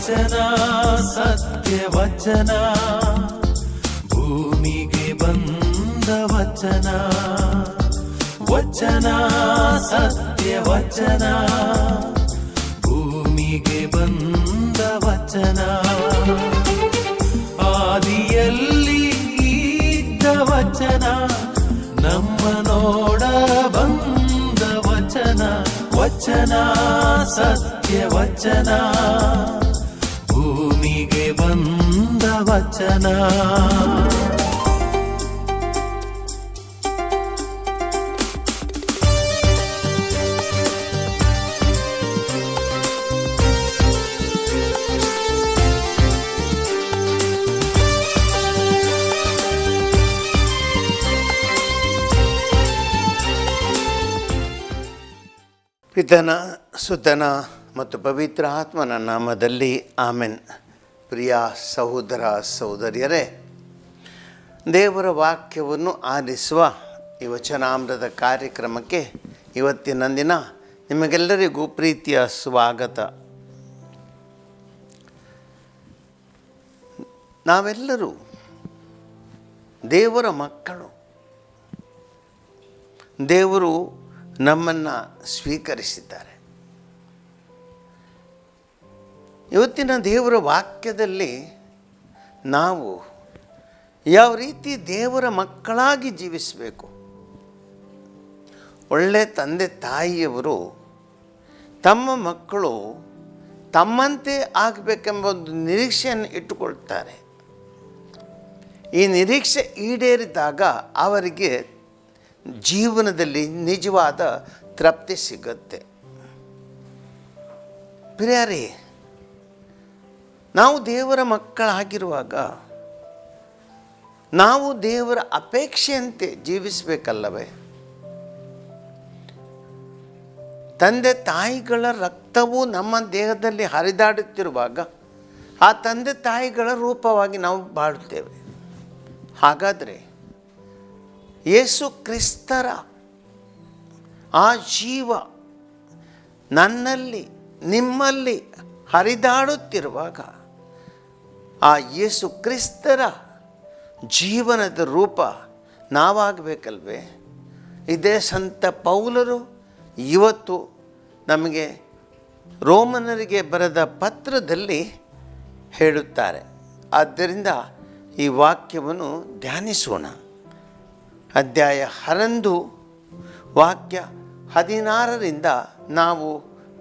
ವಚನ ಸತ್ಯ ವಚನ, ಭೂಮಿಗೆ ಬಂದ ವಚನ. ವಚನ ಸತ್ಯ ವಚನ, ಭೂಮಿಗೆ ಬಂದ ವಚನ. ಆದಿಯಲ್ಲಿ ಇದ್ದ ವಚನ, ನಮ್ಮ ನೋಡ ಬಂದ ವಚನ. ವಚನ ಸತ್ಯ ವಚನ, ಭೂಮಿಗೆ ಬಂದ ವಚನ. ಪಿತನ ಸುತನ ಮತ್ತು ಪವಿತ್ರ ಆತ್ಮನ ನಾಮದಲ್ಲಿ ಆಮೆನ್. ಪ್ರಿಯ ಸಹೋದರ ಸಹೋದರಿಯರೇ, ದೇವರ ವಾಕ್ಯವನ್ನು ಆಲಿಸುವ ಈ ವಚನಾಮೃತ ಕಾರ್ಯಕ್ರಮಕ್ಕೆ ಇವತ್ತಿನ ದಿನ ನಿಮಗೆಲ್ಲರಿಗೂ ಪ್ರೀತಿಯ ಸ್ವಾಗತ. ನಾವೆಲ್ಲರೂ ದೇವರ ಮಕ್ಕಳು. ದೇವರು ನಮ್ಮನ್ನು ಸ್ವೀಕರಿಸಿದ್ದಾರೆ. ಇವತ್ತಿನ ದೇವರ ವಾಕ್ಯದಲ್ಲಿ ನಾವು ಯಾವ ರೀತಿ ದೇವರ ಮಕ್ಕಳಾಗಿ ಜೀವಿಸಬೇಕು. ಒಳ್ಳೆಯ ತಂದೆ ತಾಯಿಯವರು ತಮ್ಮ ಮಕ್ಕಳು ತಮ್ಮಂತೆ ಆಗಬೇಕೆಂಬ ಒಂದು ನಿರೀಕ್ಷೆಯನ್ನು ಇಟ್ಟುಕೊಳ್ತಾರೆ. ಈ ನಿರೀಕ್ಷೆ ಈಡೇರಿದಾಗ ಅವರಿಗೆ ಜೀವನದಲ್ಲಿ ನಿಜವಾದ ತೃಪ್ತಿ ಸಿಗುತ್ತೆ. ಪ್ರಿಯರೇ, ನಾವು ದೇವರ ಮಕ್ಕಳಾಗಿರುವಾಗ ನಾವು ದೇವರ ಅಪೇಕ್ಷೆಯಂತೆ ಜೀವಿಸಬೇಕಲ್ಲವೇ? ತಂದೆ ತಾಯಿಗಳ ರಕ್ತವು ನಮ್ಮ ದೇಹದಲ್ಲಿ ಹರಿದಾಡುತ್ತಿರುವಾಗ ಆ ತಂದೆ ತಾಯಿಗಳ ರೂಪವಾಗಿ ನಾವು ಬಾಳುತ್ತೇವೆ. ಹಾಗಾದರೆ ಯೇಸು ಕ್ರಿಸ್ತರ ಆ ಜೀವ ನನ್ನಲ್ಲಿ ನಿಮ್ಮಲ್ಲಿ ಹರಿದಾಡುತ್ತಿರುವಾಗ ಆ ಯೇಸು ಕ್ರಿಸ್ತರ ಜೀವನದ ರೂಪ ನಾವಾಗಬೇಕಲ್ವೇ? ಇದೇ ಸಂತ ಪೌಲರು ಇವತ್ತು ನಮಗೆ ರೋಮನರಿಗೆ ಬರೆದ ಪತ್ರದಲ್ಲಿ ಹೇಳುತ್ತಾರೆ. ಆದ್ದರಿಂದ ಈ ವಾಕ್ಯವನ್ನು ಧ್ಯಾನಿಸೋಣ. ಅಧ್ಯಾಯ 11 ವಾಕ್ಯ 16ರಿಂದ ನಾವು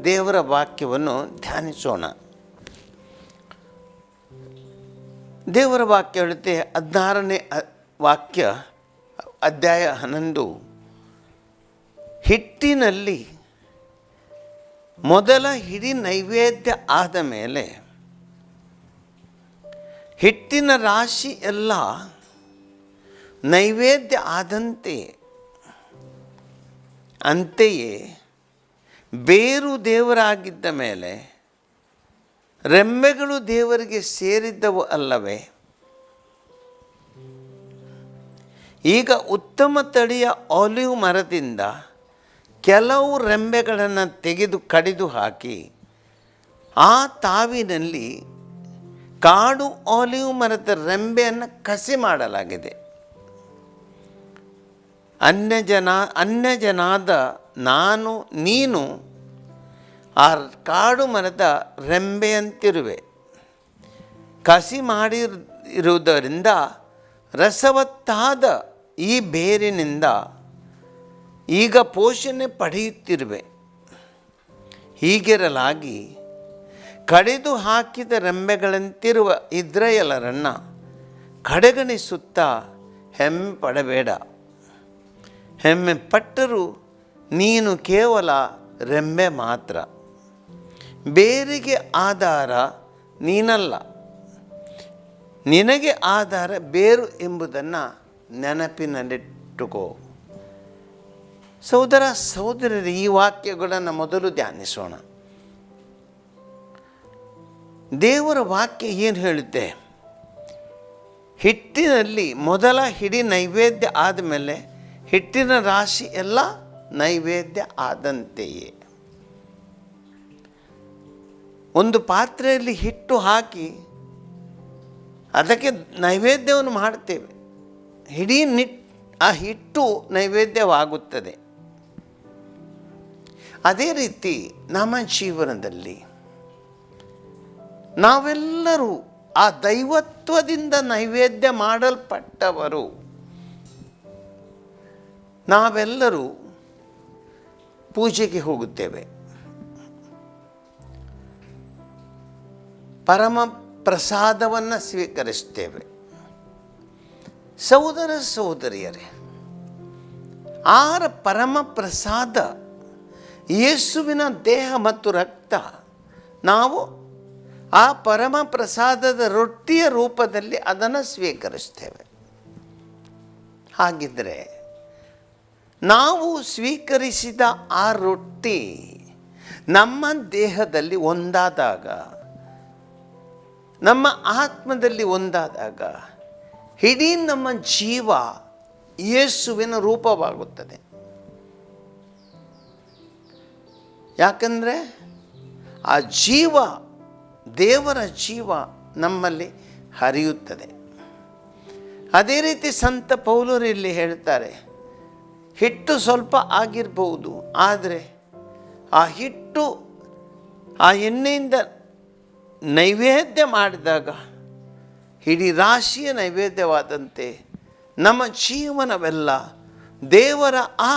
ದೇವರ ವಾಕ್ಯವನ್ನು ಧ್ಯಾನಿಸೋಣ. ದೇವರ ವಾಕ್ಯ ಹೇಳುತ್ತೆ, 16ನೇ ವಾಕ್ಯ, ಅಧ್ಯಾಯ 11. ಹಿಟ್ಟಿನಲ್ಲಿ ಮೊದಲ ಹಿಡಿ ನೈವೇದ್ಯ ಆದ ಮೇಲೆ ಹಿಟ್ಟಿನ ರಾಶಿ ಎಲ್ಲ ನೈವೇದ್ಯ ಅಂತೆಯೇ ಬೇರು ದೇವರಾಗಿದ್ದ ಮೇಲೆ ರೆಂಬೆಗಳು ದೇವರಿಗೆ ಸೇರಿದ್ದವು ಅಲ್ಲವೇ? ಈಗ ಉತ್ತಮ ತಳಿಯ ಆಲಿವ್ ಮರದಿಂದ ಕೆಲವು ರೆಂಬೆಗಳನ್ನು ಕಡಿದು ಹಾಕಿ ಆ ತಾವಿನಲ್ಲಿ ಕಾಡು ಆಲಿವ್ ಮರದ ರೆಂಬೆಯನ್ನು ಕಸಿ ಮಾಡಲಾಗಿದೆ. ಅನ್ಯಜನಾದ ನೀನು ಆ ಕಾಡು ಮರದ ರೆಂಬೆಯಂತಿರುವೆ. ಕಸಿ ಮಾಡಿರುವುದರಿಂದ ರಸವತ್ತಾದ ಈ ಬೇರಿನಿಂದ ಈಗ ಪೋಷಣೆ ಪಡೆಯುತ್ತಿರುವೆ. ಹೀಗಿರಲಾಗಿ ಕಡಿದು ಹಾಕಿದ ರೆಂಬೆಗಳಂತಿರುವ ಇಸ್ರಾಯೇಲರನ್ನು ಕಡೆಗಣಿಸುತ್ತಾ ಹೆಮ್ಮೆ ಪಡಬೇಡ. ಹೆಮ್ಮೆ ಪಟ್ಟರೂ ನೀನು ಕೇವಲ ರೆಂಬೆ ಮಾತ್ರ, ಬೇರಿಗೆ ಆಧಾರ ನೀನಲ್ಲ. ನಿನಗೆ ಆಧಾರ ಬೇರು ಎಂಬುದನ್ನು ನೆನಪಿನಲ್ಲಿಟ್ಟುಕೋ. ಸಹೋದರ ಸಹೋದರರು, ಈ ವಾಕ್ಯಗಳನ್ನು ಮೊದಲು ಧ್ಯಾನಿಸೋಣ. ದೇವರ ವಾಕ್ಯ ಏನು ಹೇಳುತ್ತೆ? ಹಿಟ್ಟಿನಲ್ಲಿ ಮೊದಲ ಹಿಡಿ ನೈವೇದ್ಯ ಆದಮೇಲೆ ಹಿಟ್ಟಿನ ರಾಶಿ ಎಲ್ಲ ನೈವೇದ್ಯ ಆದಂತೆಯೇ. ಒಂದು ಪಾತ್ರೆಯಲ್ಲಿ ಹಿಟ್ಟು ಹಾಕಿ ಅದಕ್ಕೆ ನೈವೇದ್ಯವನ್ನು ಮಾಡ್ತೇವೆ. ಇಡೀ ಆ ಹಿಟ್ಟು ನೈವೇದ್ಯವಾಗುತ್ತದೆ. ಅದೇ ರೀತಿ ನಮ್ಮ ಜೀವನದಲ್ಲಿ ನಾವೆಲ್ಲರೂ ಆ ದೈವತ್ವದಿಂದ ನೈವೇದ್ಯ ಮಾಡಲ್ಪಟ್ಟವರು. ನಾವೆಲ್ಲರೂ ಪೂಜೆಗೆ ಹೋಗುತ್ತೇವೆ, ಪರಮ ಪ್ರಸಾದವನ್ನು ಸ್ವೀಕರಿಸ್ತೇವೆ. ಸಹೋದರ ಸಹೋದರಿಯರೇ, ಆರ ಪರಮ ಪ್ರಸಾದ ಯೇಸುವಿನ ದೇಹ ಮತ್ತು ರಕ್ತ. ನಾವು ಆ ಪರಮ ಪ್ರಸಾದದ ರೊಟ್ಟಿಯ ರೂಪದಲ್ಲಿ ಅದನ್ನು ಸ್ವೀಕರಿಸ್ತೇವೆ. ಹಾಗಿದ್ದರೆ ನಾವು ಸ್ವೀಕರಿಸಿದ ಆ ರೊಟ್ಟಿ ನಮ್ಮ ದೇಹದಲ್ಲಿ ಒಂದಾದಾಗ, ನಮ್ಮ ಆತ್ಮದಲ್ಲಿ ಒಂದಾದಾಗ ಇಡೀ ನಮ್ಮ ಜೀವ ಯೇಸುವಿನ ರೂಪವಾಗುತ್ತದೆ. ಯಾಕಂದರೆ ಆ ಜೀವ, ದೇವರ ಜೀವ ನಮ್ಮಲ್ಲಿ ಹರಿಯುತ್ತದೆ. ಅದೇ ರೀತಿ ಸಂತ ಪೌಲರು ಇಲ್ಲಿ ಹೇಳ್ತಾರೆ, ಹಿಟ್ಟು ಸ್ವಲ್ಪ ಆಗಿರ್ಬೋದು, ಆದರೆ ಆ ಹಿಟ್ಟು ಆ ಎಣ್ಣೆಯಿಂದ ನೈವೇದ್ಯ ಮಾಡಿದಾಗ ಇಡೀ ರಾಶಿಯ ನೈವೇದ್ಯವಾದಂತೆ ನಮ್ಮ ಜೀವನವೆಲ್ಲ ದೇವರ ಆ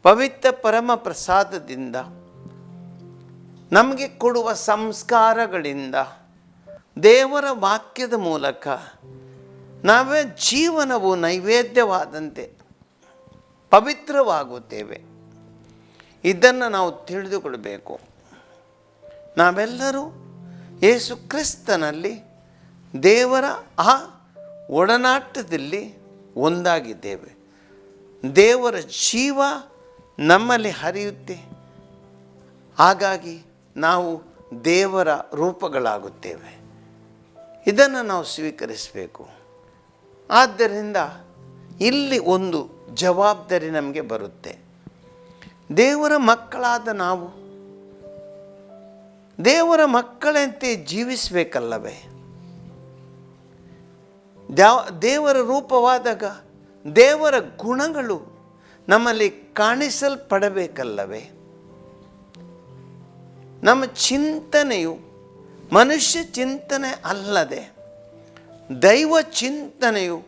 ಪವಿತ್ರ ಪರಮ ಪ್ರಸಾದದಿಂದ, ನಮಗೆ ಕೊಡುವ ಸಂಸ್ಕಾರಗಳಿಂದ, ದೇವರ ವಾಕ್ಯದ ಮೂಲಕ ನಾವೇ ಜೀವನವು ನೈವೇದ್ಯವಾದಂತೆ ಪವಿತ್ರವಾಗುತ್ತೇವೆ. ಇದನ್ನು ನಾವು ತಿಳಿದುಕೊಳ್ಬೇಕು. ನಾವೆಲ್ಲರೂ ಯೇಸು ಕ್ರಿಸ್ತನಲ್ಲಿ ದೇವರ ಆ ಒಡನಾಟದಲ್ಲಿ ಒಂದಾಗಿದ್ದೇವೆ. ದೇವರ ಜೀವ ನಮ್ಮಲ್ಲಿ ಹರಿಯುತ್ತೆ. ಹಾಗಾಗಿ ನಾವು ದೇವರ ರೂಪಗಳಾಗುತ್ತೇವೆ. ಇದನ್ನು ನಾವು ಸ್ವೀಕರಿಸಬೇಕು. ಆದ್ದರಿಂದ ಇಲ್ಲಿ ಒಂದು ಜವಾಬ್ದಾರಿ ನಮಗೆ ಬರುತ್ತೆ. ದೇವರ ಮಕ್ಕಳಾದ ನಾವು ದೇವರ ಮಕ್ಕಳಂತೆ ಜೀವಿಸಬೇಕಲ್ಲವೇ? ದೇವರ ರೂಪವಾದಾಗ ದೇವರ ಗುಣಗಳು ನಮ್ಮಲ್ಲಿ ಕಾಣಿಸಲ್ಪಡಬೇಕಲ್ಲವೇ? ನಮ್ಮ ಚಿಂತನೆಯು ಮನುಷ್ಯ ಚಿಂತನೆ ಅಲ್ಲದೆ ದೈವ ಚಿಂತನೆಯು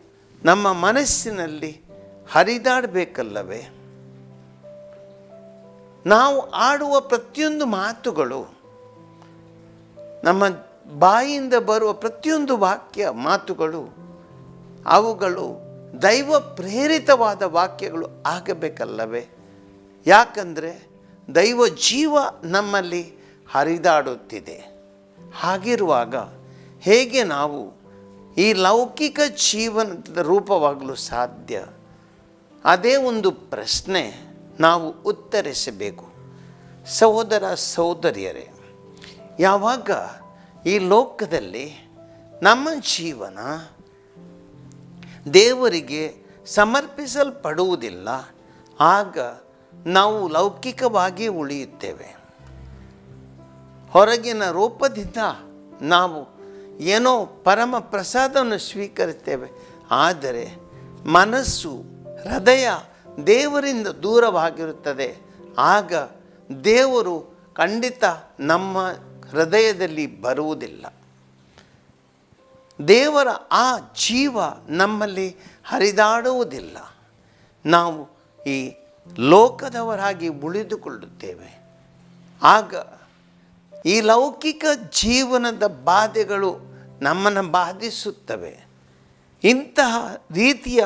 ನಮ್ಮ ಮನಸ್ಸಿನಲ್ಲಿ ಹರಿದಾಡಬೇಕಲ್ಲವೇ? ನಾವು ಆಡುವ ಪ್ರತಿಯೊಂದು ಮಾತುಗಳು, ನಮ್ಮ ಬಾಯಿಯಿಂದ ಬರುವ ಪ್ರತಿಯೊಂದು ವಾಕ್ಯ ಮಾತುಗಳು, ಅವುಗಳು ದೈವ ಪ್ರೇರಿತವಾದ ವಾಕ್ಯಗಳು ಆಗಬೇಕಲ್ಲವೇ? ಯಾಕಂದರೆ ದೈವ ಜೀವ ನಮ್ಮಲ್ಲಿ ಹರಿದಾಡುತ್ತಿದೆ. ಹಾಗಿರುವಾಗ ಹೇಗೆ ನಾವು ಈ ಲೌಕಿಕ ಜೀವನದ ರೂಪವಾಗಲು ಸಾಧ್ಯ? ಅದೇ ಒಂದು ಪ್ರಶ್ನೆ ನಾವು ಉತ್ತರಿಸಬೇಕು. ಸಹೋದರ ಸಹೋದರಿಯರೇ, ಯಾವಾಗ ಈ ಲೋಕದಲ್ಲಿ ನಮ್ಮ ಜೀವನ ದೇವರಿಗೆ ಸಮರ್ಪಿಸಲ್ಪಡುವುದಿಲ್ಲ, ಆಗ ನಾವು ಲೌಕಿಕವಾಗಿ ಉಳಿಯುತ್ತೇವೆ. ಹೊರಗಿನ ರೂಪದಿಂದ ನಾವು ಏನೋ ಪರಮ ಪ್ರಸಾದವನ್ನು ಸ್ವೀಕರಿಸ್ತೇವೆ, ಆದರೆ ಮನಸ್ಸು, ಹೃದಯ ದೇವರಿಂದ ದೂರವಾಗಿರುತ್ತದೆ. ಆಗ ದೇವರು ಖಂಡಿತ ನಮ್ಮ ಹೃದಯದಲ್ಲಿ ಬರುವುದಿಲ್ಲ. ದೇವರ ಆ ಜೀವ ನಮ್ಮಲ್ಲಿ ಹರಿದಾಡುವುದಿಲ್ಲ. ನಾವು ಈ ಲೋಕದವರಾಗಿ ಉಳಿದುಕೊಳ್ಳುತ್ತೇವೆ. ಆಗ ಈ ಲೌಕಿಕ ಜೀವನದ ಬಾಧೆಗಳು ನಮ್ಮನ್ನು ಬಾಧಿಸುತ್ತವೆ. ಇಂತಹ ರೀತಿಯ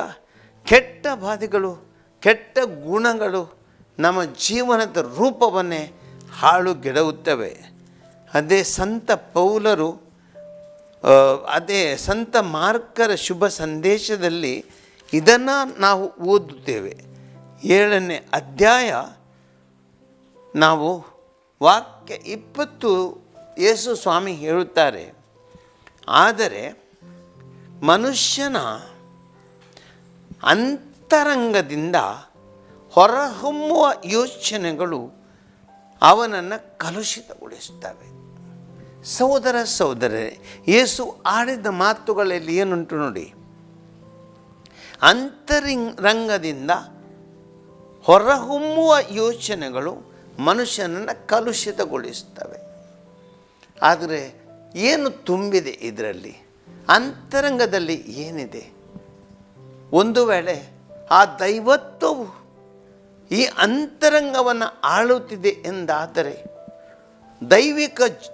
ಕೆಟ್ಟ ಬಾಧೆಗಳು, ಕೆಟ್ಟ ಗುಣಗಳು ನಮ್ಮ ಜೀವನದ ರೂಪವನ್ನೇ ಹಾಳುಗೆಡವುತ್ತವೆ. ಅದೇ ಸಂತ ಪೌಲರು, ಅದೇ ಸಂತ ಮಾರ್ಕರ ಶುಭ ಸಂದೇಶದಲ್ಲಿ ಇದನ್ನು ನಾವು ಓದುತ್ತೇವೆ. 7ನೇ ಅಧ್ಯಾಯ ನಾವು ವಾಕ್ಯ 20 ಯೇಸು ಸ್ವಾಮಿ ಹೇಳುತ್ತಾರೆ, ಆದರೆ ಮನುಷ್ಯನ ಅಂತರಂಗದಿಂದ ಹೊರಹೊಮ್ಮುವ ಯೋಚನೆಗಳು ಅವನನ್ನು ಕಲುಷಿತಗೊಳಿಸುತ್ತವೆ. ಸಹೋದರ ಸಹೋದರರೇ, ಯೇಸು ಆಡಿದ ಮಾತುಗಳಲ್ಲಿ ಏನುಂಟು ನೋಡಿ. ಅಂತರಂಗದಿಂದ ಹೊರಹೊಮ್ಮುವ ಯೋಚನೆಗಳು ಮನುಷ್ಯನನ್ನು ಕಲುಷಿತಗೊಳಿಸ್ತವೆ. ಆದರೆ ಏನು ತುಂಬಿದೆ ಇದರಲ್ಲಿ? ಅಂತರಂಗದಲ್ಲಿ ಏನಿದೆ? ಒಂದು ವೇಳೆ ಆ ದೈವತ್ವವು ಈ ಅಂತರಂಗವನ್ನು ಆಳುತ್ತಿದೆ ಎಂದಾದರೆ,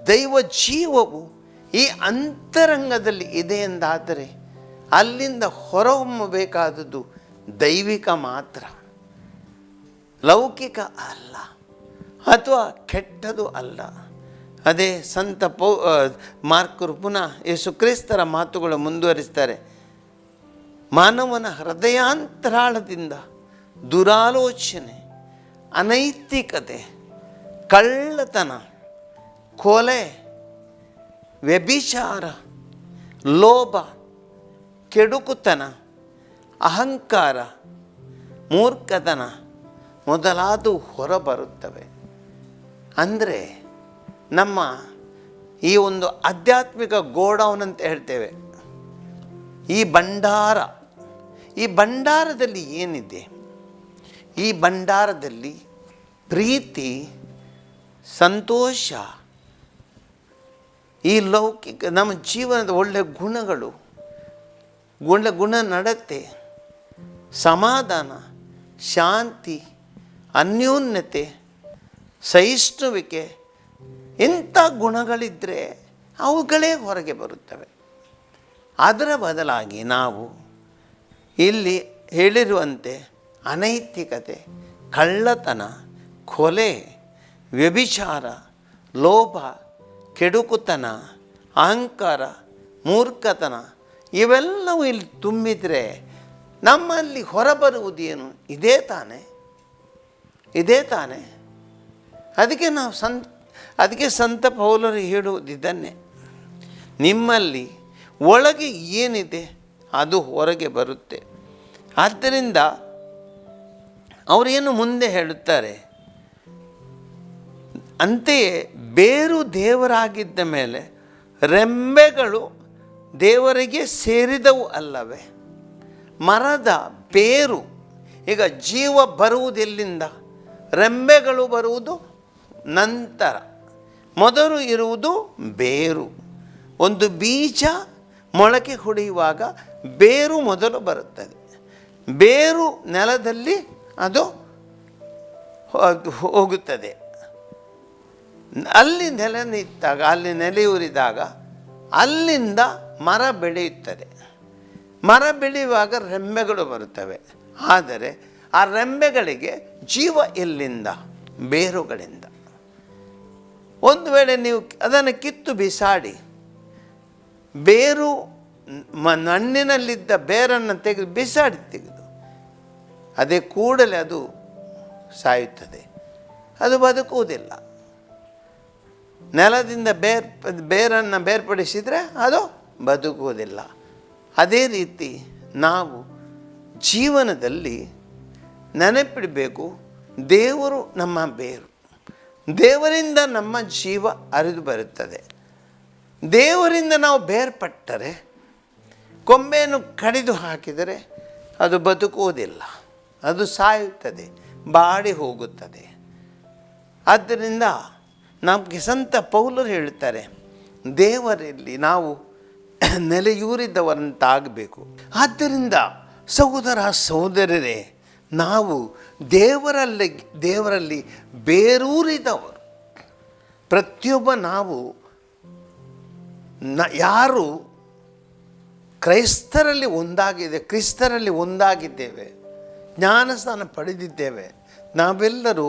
ದೈವ ಜೀವವು ಈ ಅಂತರಂಗದಲ್ಲಿ ಇದೆ ಎಂದಾದರೆ, ಅಲ್ಲಿಂದ ಹೊರಹೊಮ್ಮಬೇಕಾದದ್ದು ದೈವಿಕ ಮಾತ್ರ, ಲೌಕಿಕ ಅಲ್ಲ, ಅಥವಾ ಕೆಟ್ಟದು ಅಲ್ಲ. ಅದೇ ಸಂತ ಮಾರ್ಕರು ಪುನಃ ಯೇಸು ಕ್ರಿಸ್ತರ ಮಾತುಗಳು ಮುಂದುವರಿಸ್ತಾರೆ. ಮಾನವನ ಹೃದಯಾಂತರಾಳದಿಂದ ದುರಾಲೋಚನೆ, ಅನೈತಿಕತೆ, ಕಳ್ಳತನ, ಕೊಲೆ, ವ್ಯಭಿಚಾರ, ಲೋಭ, ಕೆಡುಕುತನ, ಅಹಂಕಾರ, ಮೂರ್ಖತನ ಮೊದಲಾದವು ಹೊರಬರುತ್ತವೆ. ಅಂದರೆ ನಮ್ಮ ಈ ಒಂದು ಆಧ್ಯಾತ್ಮಿಕ ಗೋಡೌನ್ ಅಂತ ಹೇಳ್ತೇವೆ, ಈ ಭಂಡಾರದಲ್ಲಿ ಏನಿದೆ? ಈ ಭಂಡಾರದಲ್ಲಿ ಪ್ರೀತಿ, ಸಂತೋಷ, ಈ ಲೌಕಿಕ ನಮ್ಮ ಜೀವನದ ಒಳ್ಳೆಯ ಗುಣಗಳು, ಗುಣ ನಡತೆ, ಸಮಾಧಾನ, ಶಾಂತಿ, ಅನ್ಯೋನ್ಯತೆ, ಸಹಿಷ್ಣುವಿಕೆ, ಇಂಥ ಗುಣಗಳಿದ್ದರೆ ಅವುಗಳೇ ಹೊರಗೆ ಬರುತ್ತವೆ. ಅದರ ಬದಲಾಗಿ ನಾವು ಇಲ್ಲಿ ಹೇಳಿರುವಂತೆ ಅನೈತಿಕತೆ, ಕಳ್ಳತನ, ಕೊಲೆ, ವ್ಯಭಿಚಾರ, ಲೋಭ, ಕೆಡುಕುತನ, ಅಹಂಕಾರ, ಮೂರ್ಖತನ ಇವೆಲ್ಲವೂ ಇಲ್ಲಿ ತುಂಬಿದರೆ ನಮ್ಮಲ್ಲಿ ಹೊರಬರುವುದೇನು? ಇದೇ ತಾನೇ. ಅದಕ್ಕೆ ಸಂತ ಪೌಲರು ಹೇಳುವುದಿದ್ದನ್ನೇ, ನಿಮ್ಮಲ್ಲಿ ಒಳಗೆ ಏನಿದೆ ಅದು ಹೊರಗೆ ಬರುತ್ತೆ. ಆದ್ದರಿಂದ ಅವರೇನು ಮುಂದೆ ಹೇಳುತ್ತಾರೆ, ಅಂತೆಯೇ ಬೇರು ದೇವರಾಗಿದ್ದ ಮೇಲೆ ರೆಂಬೆಗಳು ದೇವರಿಗೆ ಸೇರಿದವು ಅಲ್ಲವೇ? ಮರದ ಬೇರು, ಈಗ ಜೀವ ಬರುವುದೆಲ್ಲಿಂದ? ರೆಂಬೆಗಳು ಬರುವುದು ನಂತರ. ಮೊದಲು ಇರುವುದು ಬೇರು. ಒಂದು ಬೀಜ ಮೊಳಕೆ ಹೊಡೆಯುವಾಗ ಬೇರು ಮೊದಲು ಬರುತ್ತದೆ. ಬೇರು ನೆಲದಲ್ಲಿ ಅದು ಹೋಗುತ್ತದೆ. ಅಲ್ಲಿ ನೆಲೆಯೂರಿದಾಗ ಅಲ್ಲಿಂದ ಮರ ಬೆಳೆಯುತ್ತದೆ. ಮರ ಬೆಳೆಯುವಾಗ ರೆಂಬೆಗಳು ಬರುತ್ತವೆ. ಆದರೆ ಆ ರೆಂಬೆಗಳಿಗೆ ಜೀವ ಎಲ್ಲಿಂದ? ಬೇರುಗಳಿಂದ. ಒಂದು ವೇಳೆ ನೀವು ಅದನ್ನು ಕಿತ್ತು ಬಿಸಾಡಿ ಬೇರು ಮಣ್ಣಿನಲ್ಲಿದ್ದ ಬೇರನ್ನು ತೆಗೆದು ಅದೇ ಕೂಡಲೇ ಅದು ಸಾಯುತ್ತದೆ, ಅದು ಬದುಕುವುದಿಲ್ಲ. ನೆಲದಿಂದ ಬೇರನ್ನು ಬೇರ್ಪಡಿಸಿದರೆ ಅದು ಬದುಕುವುದಿಲ್ಲ. ಅದೇ ರೀತಿ ನಾವು ಜೀವನದಲ್ಲಿ ನೆನಪಿಡಬೇಕು, ದೇವರು ನಮ್ಮ ಬೇರು. ದೇವರಿಂದ ನಮ್ಮ ಜೀವ ಹರಿದು ಬರುತ್ತದೆ. ದೇವರಿಂದ ನಾವು ಬೇರ್ಪಟ್ಟರೆ, ಕೊಂಬೆಯನ್ನು ಕಡಿದು ಹಾಕಿದರೆ ಅದು ಬದುಕುವುದಿಲ್ಲ, ಅದು ಸಾಯುತ್ತದೆ, ಬಾಡಿ ಹೋಗುತ್ತದೆ. ಆದ್ದರಿಂದ ನಮಗೆ ಸಂತ ಪೌಲರು ಹೇಳುತ್ತಾರೆ, ದೇವರಲ್ಲಿ ನಾವು ನೆಲೆಯೂರಿದವರಂತಾಗಬೇಕು. ಆದ್ದರಿಂದ ಸಹೋದರ ಸಹೋದರರೇ, ನಾವು ದೇವರಲ್ಲಿ ಬೇರೂರಿದವರು. ಪ್ರತಿಯೊಬ್ಬ ನಾವು ಯಾರು ಕ್ರಿಸ್ತರಲ್ಲಿ ಒಂದಾಗಿದ್ದೇವೆ, ಜ್ಞಾನಸ್ನಾನ ಪಡೆದಿದ್ದೇವೆ, ನಾವೆಲ್ಲರೂ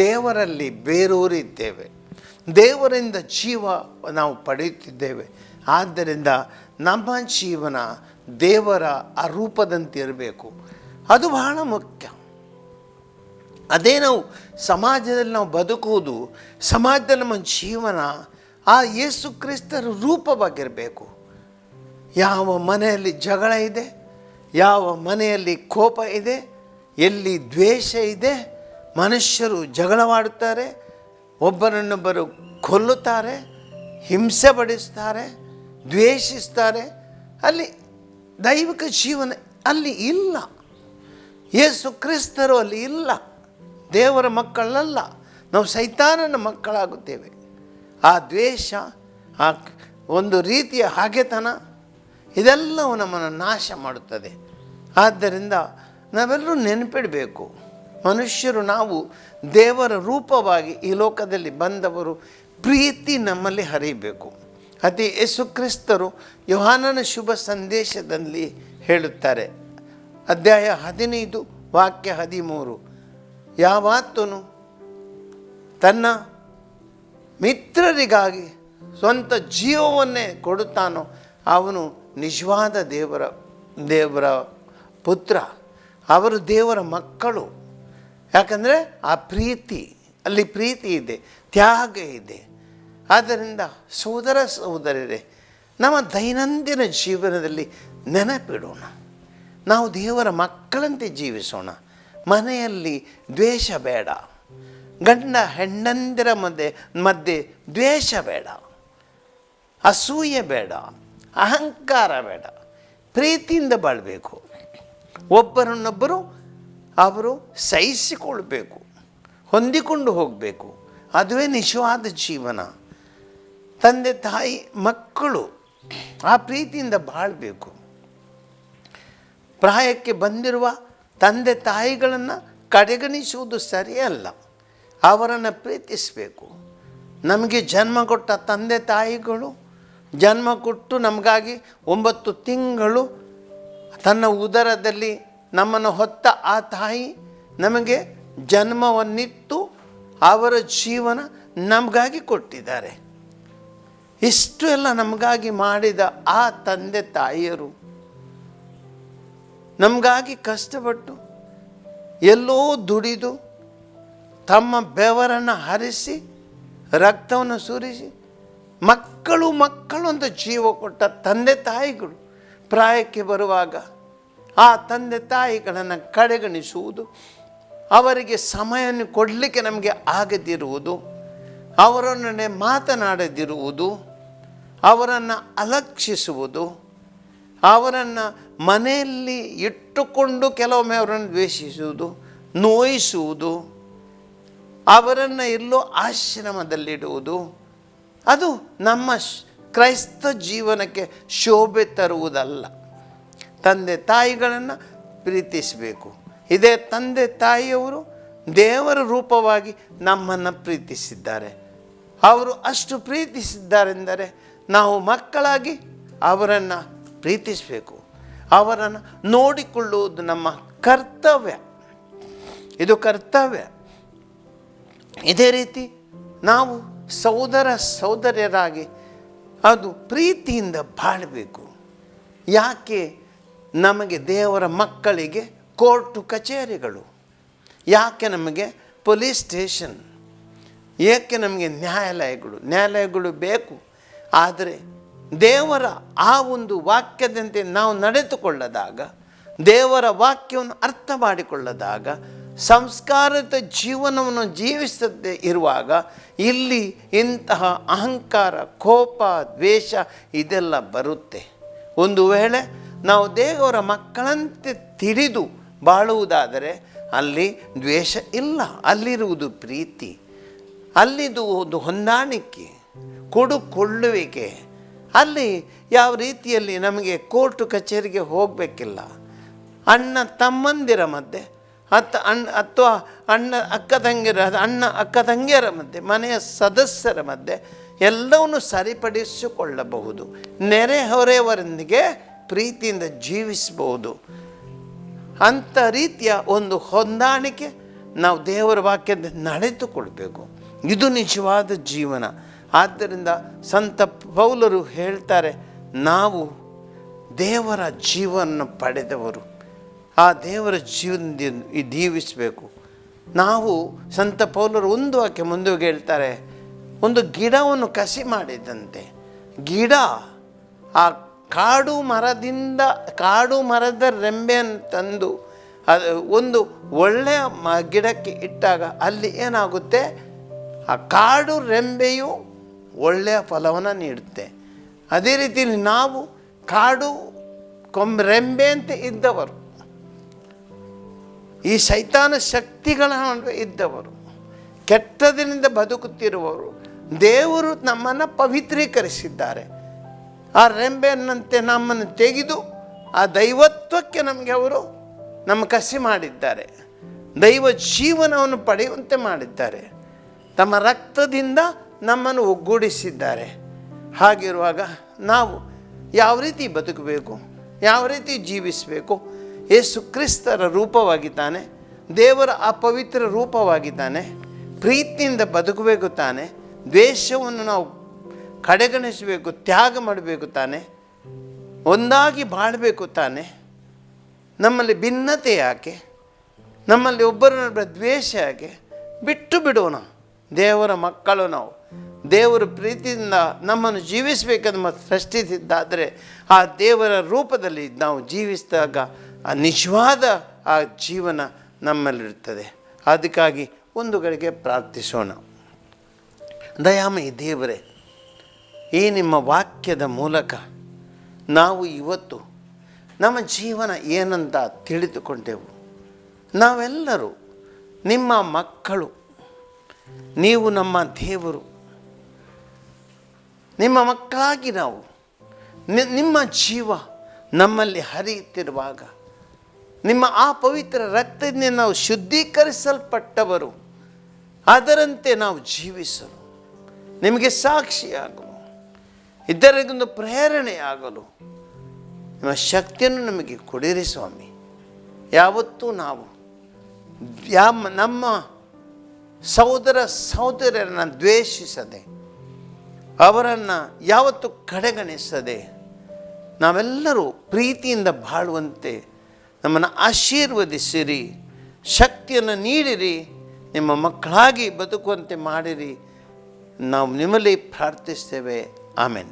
ದೇವರಲ್ಲಿ ಬೇರೂರಿದ್ದೇವೆ. ದೇವರಿಂದ ಜೀವ ನಾವು ಪಡೆಯುತ್ತಿದ್ದೇವೆ. ಆದ್ದರಿಂದ ನಮ್ಮ ಜೀವನ ದೇವರ ಅರೂಪದಂತಿರಬೇಕು. ಅದು ಬಹಳ ಮುಖ್ಯ. ಅದೇ ನಾವು ಸಮಾಜದಲ್ಲಿ ನಾವು ಬದುಕುವುದು, ಸಮಾಜದಲ್ಲಿ ನಮ್ಮ ಜೀವನ ಆ ಯೇಸು ಕ್ರಿಸ್ತರ ರೂಪವಾಗಿರಬೇಕು. ಯಾವ ಮನೆಯಲ್ಲಿ ಜಗಳ ಇದೆ, ಯಾವ ಮನೆಯಲ್ಲಿ ಕೋಪ ಇದೆ, ಎಲ್ಲಿ ದ್ವೇಷ ಇದೆ, ಮನುಷ್ಯರು ಜಗಳವಾಡುತ್ತಾರೆ, ಒಬ್ಬರನ್ನೊಬ್ಬರು ಕೊಲ್ಲುತ್ತಾರೆ, ಹಿಂಸೆ ಪಡಿಸ್ತಾರೆ, ದ್ವೇಷಿಸ್ತಾರೆ, ಅಲ್ಲಿ ದೈವಿಕ ಜೀವನ ಅಲ್ಲಿ ಇಲ್ಲ. ಯೇಸು ಕ್ರಿಸ್ತರು ಅಲ್ಲಿ ಇಲ್ಲ. ದೇವರ ಮಕ್ಕಳಲ್ಲ, ನಾವು ಸೈತಾನನ ಮಕ್ಕಳಾಗುತ್ತೇವೆ. ಆ ದ್ವೇಷ, ಆ ಒಂದು ರೀತಿಯ ಹಾಗೆತನ ಇದೆಲ್ಲವೂ ನಮ್ಮನ್ನು ನಾಶ ಮಾಡುತ್ತದೆ. ಆದ್ದರಿಂದ ನಾವೆಲ್ಲರೂ ನೆನಪಿಡಬೇಕು, ಮನುಷ್ಯರು ನಾವು ದೇವರ ರೂಪವಾಗಿ ಈ ಲೋಕದಲ್ಲಿ ಬಂದವರು. ಪ್ರೀತಿ ನಮ್ಮಲ್ಲಿ ಹರಿಯಬೇಕು. ಅತಿ ಯೇಸು ಕ್ರಿಸ್ತರು ಯೋಹಾನನ ಶುಭ ಸಂದೇಶದಲ್ಲಿ ಹೇಳುತ್ತಾರೆ, ಅಧ್ಯಾಯ 15 ವಾಕ್ಯ 13, ಯಾವಾತನು ತನ್ನ ಮಿತ್ರರಿಗಾಗಿ ಸ್ವಂತ ಜೀವವನ್ನೇ ಕೊಡುತ್ತಾನೋ ಅವನು ನಿಜವಾದ ದೇವರ ಪುತ್ರ, ಅವರು ದೇವರ ಮಕ್ಕಳು. ಯಾಕಂದರೆ ಆ ಪ್ರೀತಿ, ಅಲ್ಲಿ ಪ್ರೀತಿ ಇದೆ, ತ್ಯಾಗ ಇದೆ. ಆದ್ದರಿಂದ ಸಹೋದರ ಸಹೋದರರೇ, ನಮ್ಮ ದೈನಂದಿನ ಜೀವನದಲ್ಲಿ ನೆನಪಿಡೋಣ, ನಾವು ದೇವರ ಮಕ್ಕಳಂತೆ ಜೀವಿಸೋಣ. ಮನೆಯಲ್ಲಿ ದ್ವೇಷ ಬೇಡ, ಗಂಡ ಹೆಂಡಂದಿರ ಮಧ್ಯೆ ದ್ವೇಷ ಬೇಡ, ಅಸೂಯೆ ಬೇಡ, ಅಹಂಕಾರ ಬೇಡ, ಪ್ರೀತಿಯಿಂದ ಬಾಳಬೇಕು. ಒಬ್ಬರನ್ನೊಬ್ಬರು ಅವರು ಸಹಿಸಿಕೊಳ್ಬೇಕು, ಹೊಂದಿಕೊಂಡು ಹೋಗಬೇಕು. ಅದುವೇ ನಿಜವಾದ ಜೀವನ. ತಂದೆ ತಾಯಿ ಮಕ್ಕಳು ಆ ಪ್ರೀತಿಯಿಂದ ಬಾಳಬೇಕು. ಪ್ರಾಯಕ್ಕೆ ಬಂದಿರುವ ತಂದೆ ತಾಯಿಗಳನ್ನು ಕಡೆಗಣಿಸುವುದು ಸರಿಯಲ್ಲ, ಅವರನ್ನು ಪ್ರೀತಿಸಬೇಕು. ನಮಗೆ ಜನ್ಮ ಕೊಟ್ಟ ತಂದೆ ತಾಯಿಗಳು, ಜನ್ಮ ಕೊಟ್ಟು ನಮಗಾಗಿ 9 ತಿಂಗಳು ತನ್ನ ಉದರದಲ್ಲಿ ನಮ್ಮನ್ನು ಹೊತ್ತ ಆ ತಾಯಿ ನಮಗೆ ಜನ್ಮವನ್ನಿತ್ತು ಅವರ ಜೀವನ ನಮಗಾಗಿ ಕೊಟ್ಟಿದ್ದಾರೆ. ಇಷ್ಟು ಎಲ್ಲ ನಮಗಾಗಿ ಮಾಡಿದ ಆ ತಂದೆ ತಾಯಿಯರು ನಮಗಾಗಿ ಕಷ್ಟಪಟ್ಟು ಎಲ್ಲೋ ದುಡಿದು ತಮ್ಮ ಬೆವರನ್ನು ಹರಿಸಿ ರಕ್ತವನ್ನು ಸುರಿಸಿ ಮಕ್ಕಳು ಅಂತ ಜೀವ ಕೊಟ್ಟ ತಂದೆ ತಾಯಿಗಳು ಪ್ರಾಯಕ್ಕೆ ಬರುವಾಗ ಆ ತಂದೆ ತಾಯಿಗಳನ್ನು ಕಡೆಗಣಿಸುವುದು, ಅವರಿಗೆ ಸಮಯವನ್ನು ಕೊಡಲಿಕ್ಕೆ ನಮಗೆ ಆಗದಿರುವುದು, ಅವರೊಡನೆ ಮಾತನಾಡದಿರುವುದು, ಅವರನ್ನು ಅಲಕ್ಷಿಸುವುದು, ಅವರನ್ನು ಮನೆಯಲ್ಲಿ ಇಟ್ಟುಕೊಂಡು ಕೆಲವೊಮ್ಮೆ ಅವರನ್ನು ದ್ವೇಷಿಸುವುದು, ನೋಯಿಸುವುದು, ಅವರನ್ನು ಎಲ್ಲೋ ಆಶ್ರಮದಲ್ಲಿಡುವುದು, ಅದು ನಮ್ಮ ಕ್ರೈಸ್ತ ಜೀವನಕ್ಕೆ ಶೋಭೆ ತರುವುದಲ್ಲ. ತಂದೆ ತಾಯಿಗಳನ್ನು ಪ್ರೀತಿಸಬೇಕು. ಇದೇ ತಂದೆ ತಾಯಿಯವರು ದೇವರ ರೂಪವಾಗಿ ನಮ್ಮನ್ನು ಪ್ರೀತಿಸಿದ್ದಾರೆ. ಅವರು ಅಷ್ಟು ಪ್ರೀತಿಸಿದ್ದಾರೆಂದರೆ ನಾವು ಮಕ್ಕಳಾಗಿ ಅವರನ್ನು ಪ್ರೀತಿಸಬೇಕು, ಅವರನ್ನು ನೋಡಿಕೊಳ್ಳುವುದು ನಮ್ಮ ಕರ್ತವ್ಯ. ಇದು ಕರ್ತವ್ಯ. ಇದೇ ರೀತಿ ನಾವು ಸಹೋದರ ಸಹೋದರಿಯರಾಗಿ ಅದು ಪ್ರೀತಿಯಿಂದ ಬಾಳಬೇಕು. ಯಾಕೆ ನಮಗೆ ದೇವರ ಮಕ್ಕಳಿಗೆ ಕೋರ್ಟು ಕಚೇರಿಗಳು? ಯಾಕೆ ನಮಗೆ ಪೊಲೀಸ್ ಸ್ಟೇಷನ್? ಏಕೆ ನಮಗೆ ನ್ಯಾಯಾಲಯಗಳು ಬೇಕು? ಆದರೆ ದೇವರ ಆ ಒಂದು ವಾಕ್ಯದಂತೆ ನಾವು ನಡೆದುಕೊಳ್ಳದಾಗ, ದೇವರ ವಾಕ್ಯವನ್ನು ಅರ್ಥ ಮಾಡಿಕೊಳ್ಳದಾಗ, ಸಂಸ್ಕಾರಿತ ಜೀವನವನ್ನು ಜೀವಿಸದೇ ಇರುವಾಗ ಇಲ್ಲಿ ಇಂತಹ ಅಹಂಕಾರ, ಕೋಪ, ದ್ವೇಷ ಇದೆಲ್ಲ ಬರುತ್ತೆ. ಒಂದು ವೇಳೆ ನಾವು ದೇವರ ಮಕ್ಕಳಂತೆ ತಿಳಿದು ಬಾಳುವುದಾದರೆ ಅಲ್ಲಿ ದ್ವೇಷ ಇಲ್ಲ, ಅಲ್ಲಿರುವುದು ಪ್ರೀತಿ, ಅಲ್ಲಿದು ಒಂದು ಹೊಂದಾಣಿಕೆ, ಕೊಡುಕೊಳ್ಳುವಿಕೆ. ಅಲ್ಲಿ ಯಾವ ರೀತಿಯಲ್ಲಿ ನಮಗೆ ಕೋರ್ಟು ಕಚೇರಿಗೆ ಹೋಗಬೇಕಿಲ್ಲ. ಅಣ್ಣ ತಮ್ಮಂದಿರ ಮಧ್ಯೆ ಅಥವಾ ಅಣ್ಣ ಅಕ್ಕ ತಂಗಿಯರ ಮಧ್ಯೆ, ಮನೆಯ ಸದಸ್ಯರ ಮಧ್ಯೆ ಎಲ್ಲವನ್ನು ಸರಿಪಡಿಸಿಕೊಳ್ಳಬಹುದು. ನೆರೆಹೊರೆಯವರೊಂದಿಗೆ ಪ್ರೀತಿಯಿಂದ ಜೀವಿಸಬಹುದು. ಅಂಥ ರೀತಿಯ ಒಂದು ಹೊಂದಾಣಿಕೆ ನಾವು ದೇವರ ವಾಕ್ಯದ ನಡೆದುಕೊಳ್ಬೇಕು. ಇದು ನಿಜವಾದ ಜೀವನ. ಆದ್ದರಿಂದ ಸಂತ ಪೌಲರು ಹೇಳ್ತಾರೆ, ನಾವು ದೇವರ ಜೀವನ ಪಡೆದವರು, ಆ ದೇವರ ಜೀವನದಿಂದ ಜೀವಿಸಬೇಕು. ನಾವು ಸಂತ ಪೌಲರು ಒಂದು ವಾಕ್ಯ ಮುಂದೆ ಹೇಳ್ತಾರೆ, ಒಂದು ಗಿಡವನ್ನು ಕಸಿ ಮಾಡಿದಂತೆ, ಗಿಡ ಆ ಕಾಡು ಮರದ ರೆಂಬೆಯನ್ನು ತಂದು ಅದು ಒಂದು ಒಳ್ಳೆಯ ಗಿಡಕ್ಕೆ ಇಟ್ಟಾಗ ಅಲ್ಲಿ ಏನಾಗುತ್ತೆ, ಆ ಕಾಡು ರೆಂಬೆಯು ಒಳ್ಳೆಯ ಫಲವನ್ನು ನೀಡುತ್ತೆ. ಅದೇ ರೀತಿಯಲ್ಲಿ ನಾವು ಕಾಡು ರೆಂಬೆಯಂತೆ ಇದ್ದವರು, ಈ ಸೈತಾನ ಶಕ್ತಿಗಳ ನಡುವೆ ಇದ್ದವರು, ಕೆಟ್ಟದಿನಿಂದ ಬದುಕುತ್ತಿರುವವರು, ದೇವರು ನಮ್ಮನ್ನು ಪವಿತ್ರೀಕರಿಸಿದ್ದಾರೆ. ಆ ರೆಂಬೆಯನ್ನಂತೆ ನಮ್ಮನ್ನು ತೆಗೆದು ಆ ದೈವತ್ವಕ್ಕೆ ನಮಗೆ ಅವರು ನಮ್ಮ ಕಸಿ ಮಾಡಿದ್ದಾರೆ. ದೈವ ಜೀವನವನ್ನು ಪಡೆಯುವಂತೆ ಮಾಡಿದ್ದಾರೆ. ತಮ್ಮ ರಕ್ತದಿಂದ ನಮ್ಮನ್ನು ಒಗ್ಗೂಡಿಸಿದ್ದಾರೆ. ಹಾಗಿರುವಾಗ ನಾವು ಯಾವ ರೀತಿ ಬದುಕಬೇಕು, ಯಾವ ರೀತಿ ಜೀವಿಸಬೇಕು? ಯೇಸು ಕ್ರಿಸ್ತರ ರೂಪವಾಗಿದ್ದಾನೆ, ದೇವರ ಅಪವಿತ್ರ ರೂಪವಾಗಿದ್ದಾನೆ. ಪ್ರೀತಿಯಿಂದ ಬದುಕಬೇಕು ತಾನೆ, ದ್ವೇಷವನ್ನು ನಾವು ಕಡೆಗಣಿಸಬೇಕು, ತ್ಯಾಗ ಮಾಡಬೇಕು ತಾನೆ, ಒಂದಾಗಿ ಬಾಳಬೇಕು ತಾನೆ. ನಮ್ಮಲ್ಲಿ ಭಿನ್ನತೆ ಯಾಕೆ? ನಮ್ಮಲ್ಲಿ ಒಬ್ಬರ ದ್ವೇಷ ಯಾಕೆ? ಬಿಟ್ಟು ಬಿಡೋಣ. ದೇವರ ಮಕ್ಕಳು ನಾವು, ದೇವರ ಪ್ರೀತಿಯಿಂದ ನಮ್ಮನ್ನು ಜೀವಿಸಬೇಕೆಂದು ಸೃಷ್ಟಿಸಿದ್ದಾದರೆ ಆ ದೇವರ ರೂಪದಲ್ಲಿ ನಾವು ಜೀವಿಸಿದಾಗ ಆ ನಿಜವಾದ ಆ ಜೀವನ ನಮ್ಮಲ್ಲಿರುತ್ತದೆ. ಅದಕ್ಕಾಗಿ ಒಂದು ಗಳಿಗೆ ಪ್ರಾರ್ಥಿಸೋಣ. ದಯಾಮಯಿ ದೇವರೇ, ಈ ನಿಮ್ಮ ವಾಕ್ಯದ ಮೂಲಕ ನಾವು ಇವತ್ತು ನಮ್ಮ ಜೀವನ ಏನಂತ ತಿಳಿದುಕೊಂಡೆವು. ನಾವೆಲ್ಲರೂ ನಿಮ್ಮ ಮಕ್ಕಳು, ನೀವು ನಮ್ಮ ದೇವರು, ನಿಮ್ಮ ಮಕ್ಕಳಾಗಿ ನಾವು ನಿಮ್ಮ ಜೀವ ನಮ್ಮಲ್ಲಿ ಹರಿಯುತ್ತಿರುವಾಗ ನಿಮ್ಮ ಆ ಪವಿತ್ರ ರಕ್ತದಿಂದ ನಾವು ಶುದ್ಧೀಕರಿಸಲ್ಪಟ್ಟವರು, ಅದರಂತೆ ನಾವು ಜೀವಿಸಲು, ನಿಮಗೆ ಸಾಕ್ಷಿಯಾಗಲು, ಇತರರಿಗೊಂದು ಪ್ರೇರಣೆಯಾಗಲು ನಿಮ್ಮ ಶಕ್ತಿಯನ್ನು ನಮಗೆ ಕೊಡಿರಿ ಸ್ವಾಮಿ. ಯಾವತ್ತೂ ನಾವು ನಮ್ಮ ಸಹೋದರ ಸಹೋದರರನ್ನು ದ್ವೇಷಿಸದೆ, ಅವರನ್ನು ಯಾವತ್ತೂ ಕಡೆಗಣಿಸದೆ, ನಾವೆಲ್ಲರೂ ಪ್ರೀತಿಯಿಂದ ಬಾಳುವಂತೆ ನಮ್ಮನ್ನು ಆಶೀರ್ವದಿಸಿರಿ, ಶಕ್ತಿಯನ್ನು ನೀಡಿರಿ, ನಿಮ್ಮ ಮಕ್ಕಳಾಗಿ ಬದುಕುವಂತೆ ಮಾಡಿರಿ. ನಾವು ನಿಮ್ಮಲ್ಲಿ ಪ್ರಾರ್ಥಿಸ್ತೇವೆ. ಆಮೆನ್.